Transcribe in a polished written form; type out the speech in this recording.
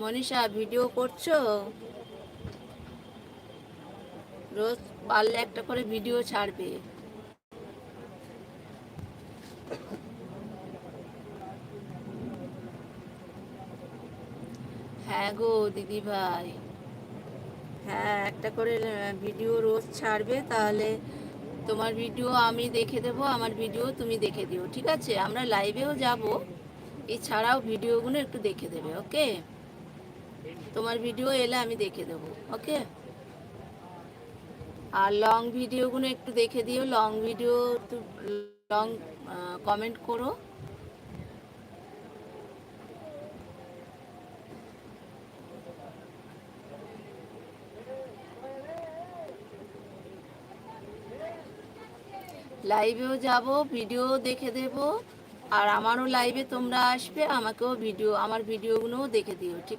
Manisha video করছো? রোজ পারলে একটা করে ভিডিও ছাড়বে। হ্যাঁ গো দিদি ভাই, হ্যাঁ একটা করে ভিডিও রোজ ছাড়বে, তাহলে তোমার ভিডিও আমি দেখে দেবো, আমার ভিডিও তুমি দেখে দিও, ঠিক আছে? আমরা লাইভেও যাব, এছাড়াও ভিডিওগুলো একটু দেখে দেবে, ওকে? তোমার ভিডিও এলে আমি দেখে দেবো, ওকে? আর লং ভিডিওগুলো একটু দেখে দিও, লং ভিডিও, লং কমেন্ট করো। লাইভেও যাব, ভিডিও দেখে দেব, আর আমারও লাইভে তোমরা আসবে, আমাকেও ভিডিও, আমার ভিডিওগুলোও দেখে দিও, ঠিক